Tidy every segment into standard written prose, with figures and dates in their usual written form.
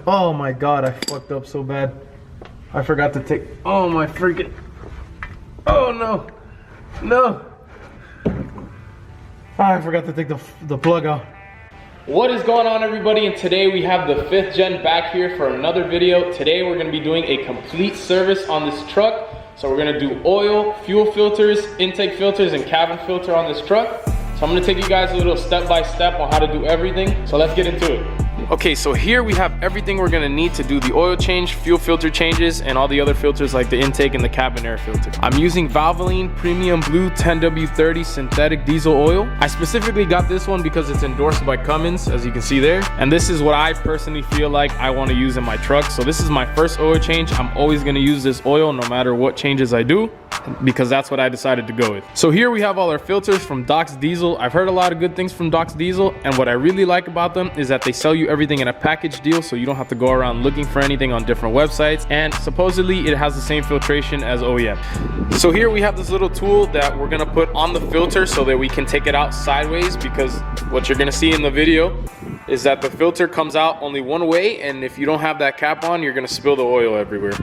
Oh my god, I fucked up so bad. I forgot to take. Oh my freaking. Oh no. No. I forgot to take the plug out. What is going on, everybody? And today we have the 5th gen back here for another video. Today we're going to be doing a complete service on this truck. So we're going to do oil, fuel filters, intake filters, and cabin filter on this truck. So I'm going to take you guys a little step by step on how to do everything. So let's get into it. Okay, so here we have everything we're gonna need to do the oil change, fuel filter changes, and all the other filters like the intake and the cabin air filter. I'm using Valvoline Premium Blue 10W30 synthetic diesel oil. I specifically got this one because it's endorsed by Cummins, as you can see there. And this is what I personally feel like I wanna use in my truck. So this is my first oil change. I'm always gonna use this oil no matter what changes I do, because that's what I decided to go with. So here we have all our filters from Doc's Diesel. I've heard a lot of good things from Doc's Diesel, and what I really like about them is that they sell you everything in a package deal, so you don't have to go around looking for anything on different websites, and supposedly it has the same filtration as OEM. So here we have this little tool that we're gonna put on the filter so that we can take it out sideways, because what you're gonna see in the video is that the filter comes out only one way, and if you don't have that cap on, you're gonna spill the oil everywhere.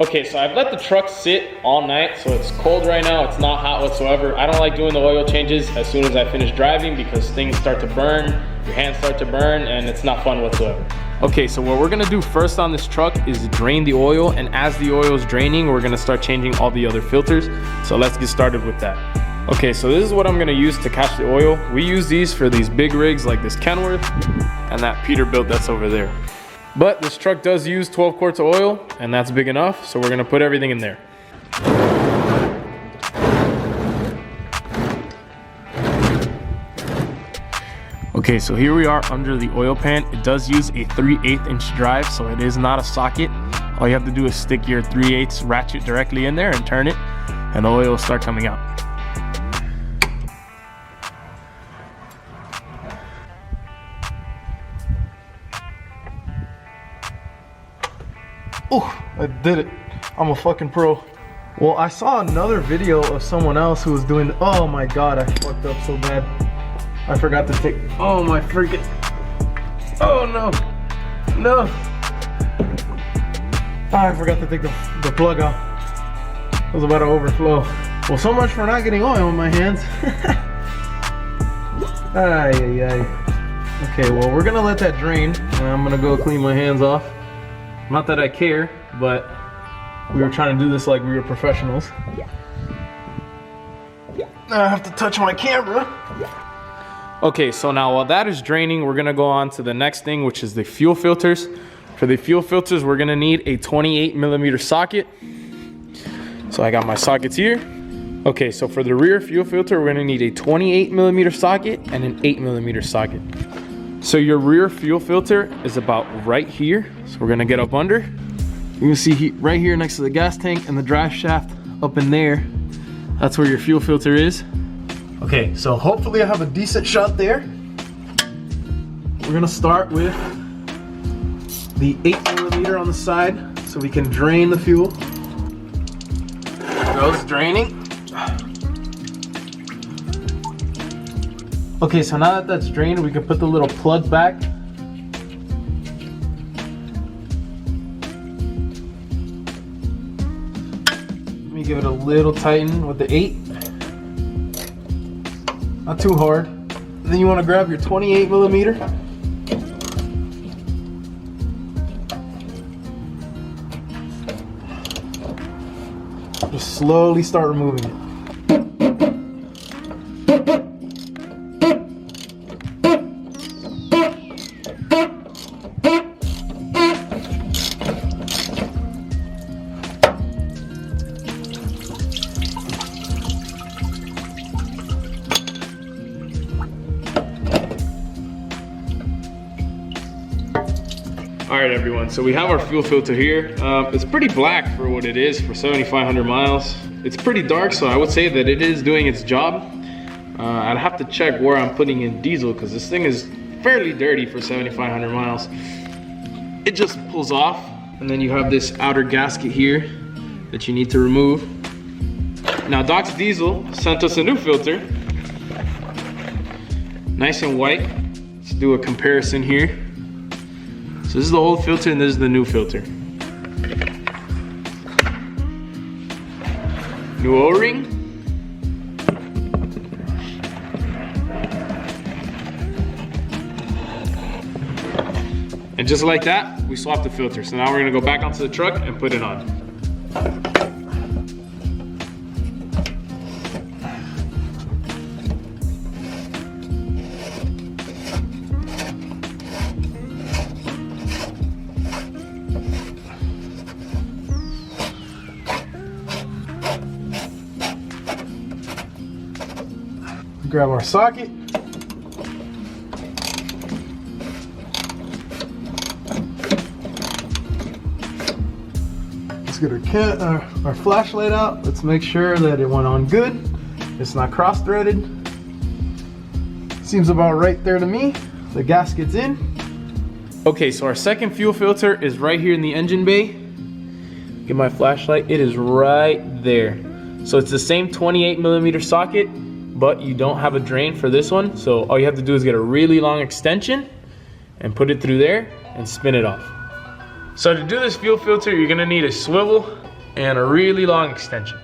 Okay, so I've let the truck sit all night, so it's cold right now. It's not hot whatsoever. I don't like doing the oil changes as soon as I finish driving because things start to burn, your hands start to burn, and it's not fun whatsoever. Okay, so what we're gonna do first on this truck is drain the oil, and as the oil is draining, we're gonna start changing all the other filters. So let's get started with that. Okay, so this is what I'm gonna use to catch the oil. We use these for these big rigs like this Kenworth and that Peterbilt that's over there. But this truck does use 12 quarts of oil, and that's big enough, so we're gonna put everything in there. Okay, so here we are under the oil pan. It does use a 3/8 inch drive, so it is not a socket. All you have to do is stick your 3/8 ratchet directly in there and turn it, and the oil will start coming out. Oh, I did it. I'm a fucking pro. Well, I saw another video of someone else who was doing. Oh my god, I fucked up so bad. I forgot to take. Oh my freaking. Oh no. No. I forgot to take the plug out. It was about to overflow. Well, so much for not getting oil in my hands. Ay, ay, ay. Okay, well, we're gonna let that drain, and I'm gonna go clean my hands off. Not that I care, but we were trying to do this like we were professionals. Now I have to touch my camera. Okay, so now while that is draining, we're gonna go on to the next thing, which is the fuel filters. For the fuel filters, we're gonna need a 28mm socket. So I got my sockets here. Okay, so for the rear fuel filter, we're gonna need a 28mm socket and an 8mm socket. So your rear fuel filter is about right here. So we're gonna get up under. You can see right here next to the gas tank and the drive shaft up in there. That's where your fuel filter is. Okay, so hopefully I have a decent shot there. We're gonna start with the 8mm on the side so we can drain the fuel. There goes draining. Okay, so now that that's drained, we can put the little plug back. Let me give it a little tighten with the 8. Not too hard. And then you want to grab your 28mm. Just slowly start removing it. All right, everyone, so we have our fuel filter here. It's pretty black for what it is for 7,500 miles. It's pretty dark, so I would say that it is doing its job. I'd have to check where I'm putting in diesel because this thing is fairly dirty for 7,500 miles. It just pulls off, and then you have this outer gasket here that you need to remove. Now, Doc's Diesel sent us a new filter. Nice and white. Let's do a comparison here. So this is the old filter and this is the new filter. New O-ring. And just like that, we swapped the filter. So now we're gonna go back onto the truck and put it on. Grab our socket. Let's get our flashlight out. Let's make sure that it went on good. It's not cross-threaded. Seems about right there to me. The gasket's in. Okay, so our second fuel filter is right here in the engine bay. Get my flashlight, it is right there. So it's the same 28mm socket, but you don't have a drain for this one. So all you have to do is get a really long extension and put it through there and spin it off. So to do this fuel filter, you're gonna need a swivel and a really long extension.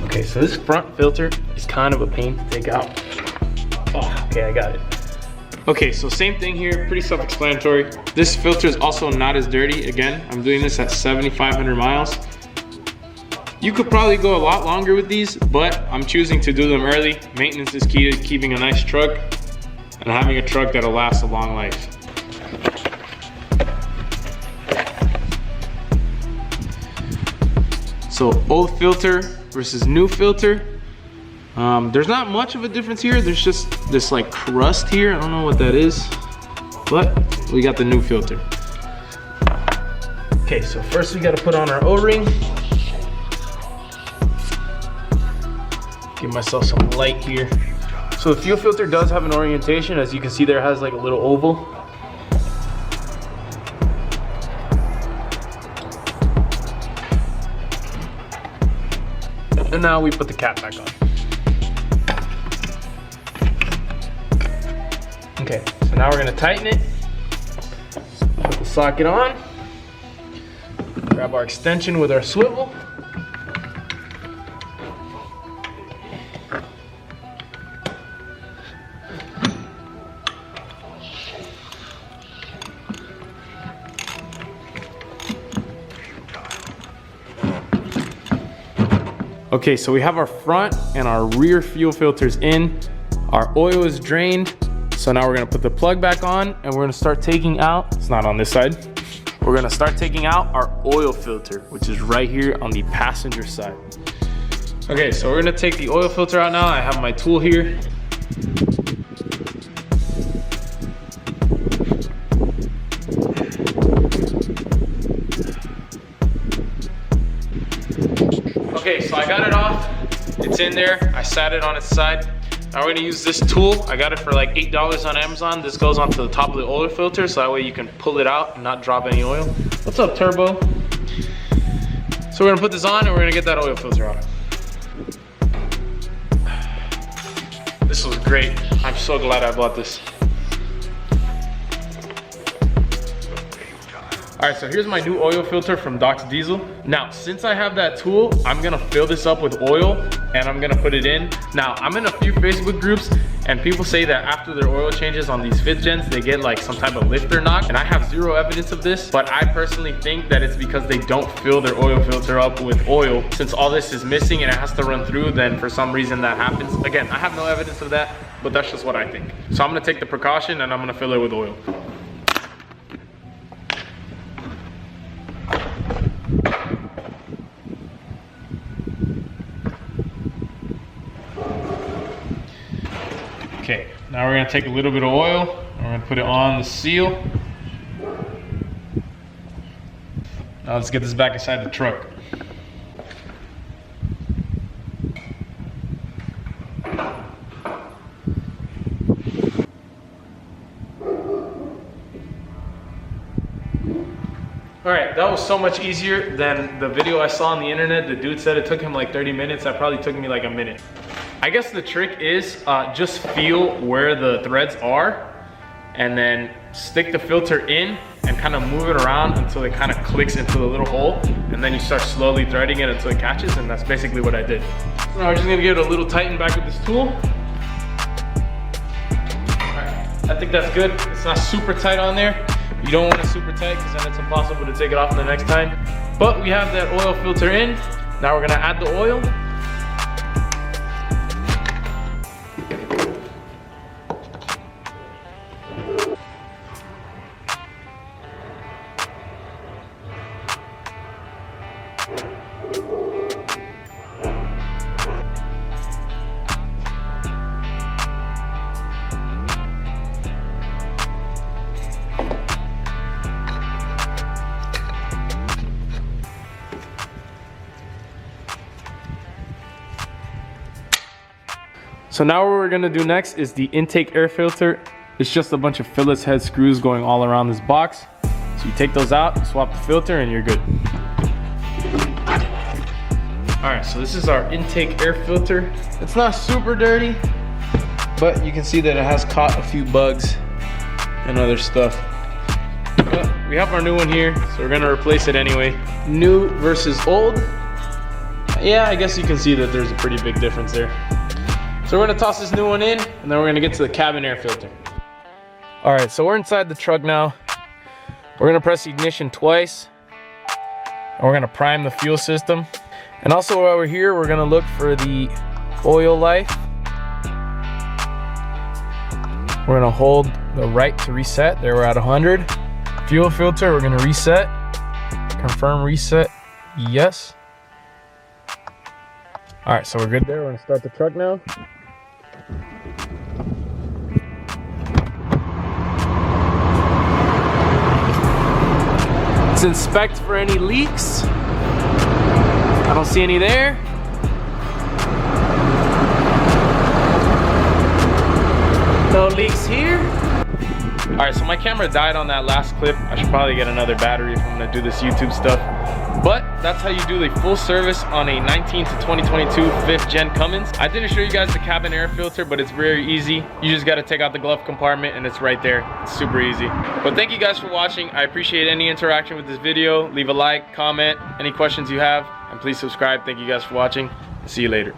Okay, so this front filter is kind of a pain to take out. Oh, okay, I got it. Okay, so same thing here, pretty self-explanatory. This filter is also not as dirty. Again, I'm doing this at 7,500 miles. You could probably go a lot longer with these, but I'm choosing to do them early. Maintenance is key to keeping a nice truck and having a truck that'll last a long life. So old filter versus new filter. There's not much of a difference here. There's just this like crust here. I don't know what that is, but we got the new filter. Okay, so first we got to put on our O-ring. Give myself some light here. So the fuel filter does have an orientation. As you can see, there it has like a little oval. And now we put the cap back on. Okay, so now we're gonna tighten it. Put the socket on. Grab our extension with our swivel. Okay, so we have our front and our rear fuel filters in. Our oil is drained. So now we're gonna put the plug back on and we're gonna start taking out, it's not on this side. We're gonna start taking out our oil filter, which is right here on the passenger side. Okay, so we're gonna take the oil filter out now. I have my tool here. Okay, so I got it off. It's in there. I sat it on its side. Now we're gonna use this tool. I got it for like $8 on Amazon. This goes onto the top of the oil filter, so that way you can pull it out and not drop any oil. What's up, Turbo? So we're gonna put this on and we're gonna get that oil filter out. This was great. I'm so glad I bought this. All right, so here's my new oil filter from Doc's Diesel. Now, since I have that tool, I'm gonna fill this up with oil and I'm gonna put it in. Now, I'm in a few Facebook groups and people say that after their oil changes on these 5th gens, they get like some type of lifter knock. And I have zero evidence of this, but I personally think that it's because they don't fill their oil filter up with oil. Since all this is missing and it has to run through, then for some reason that happens. Again, I have no evidence of that, but that's just what I think. So I'm gonna take the precaution and I'm gonna fill it with oil. Okay, now we're gonna take a little bit of oil and we're gonna put it on the seal. Now let's get this back inside the truck. All right, that was so much easier than the video I saw on the internet. The dude said it took him like 30 minutes. That probably took me like a minute. I guess the trick is just feel where the threads are and then stick the filter in and kind of move it around until it kind of clicks into the little hole, and then you start slowly threading it until it catches, and that's basically what I did. So now we're just gonna give it a little tighten back with this tool. Alright, I think that's good. It's not super tight on there. You don't want it super tight because then it's impossible to take it off the next time. But we have that oil filter in. Now we're gonna add the oil. So now what we're gonna do next is the intake air filter. It's just a bunch of Phillips head screws going all around this box. So you take those out, swap the filter, and you're good. All right, so this is our intake air filter. It's not super dirty, but you can see that it has caught a few bugs and other stuff. But we have our new one here, so we're gonna replace it anyway. New versus old. Yeah, I guess you can see that there's a pretty big difference there. So we're gonna toss this new one in, and then we're gonna get to the cabin air filter. All right, so we're inside the truck now. We're gonna press the ignition twice, and we're gonna prime the fuel system. And also while we're here, we're gonna look for the oil life. We're gonna hold the right to reset. There, we're at 100. Fuel filter, we're gonna reset. Confirm reset, yes. All right, so we're good there. We're gonna start the truck now. Let's inspect for any leaks. I don't see any there. No leaks here. All right, so my camera died on that last clip. I should probably get another battery if I'm gonna do this YouTube stuff. But that's how you do the full service on a 19 to 2022 5th gen Cummins. I didn't show you guys the cabin air filter, but it's very easy. You just gotta take out the glove compartment and it's right there. It's super easy. But thank you guys for watching. I appreciate any interaction with this video. Leave a like, comment, any questions you have, and please subscribe. Thank you guys for watching. See you later.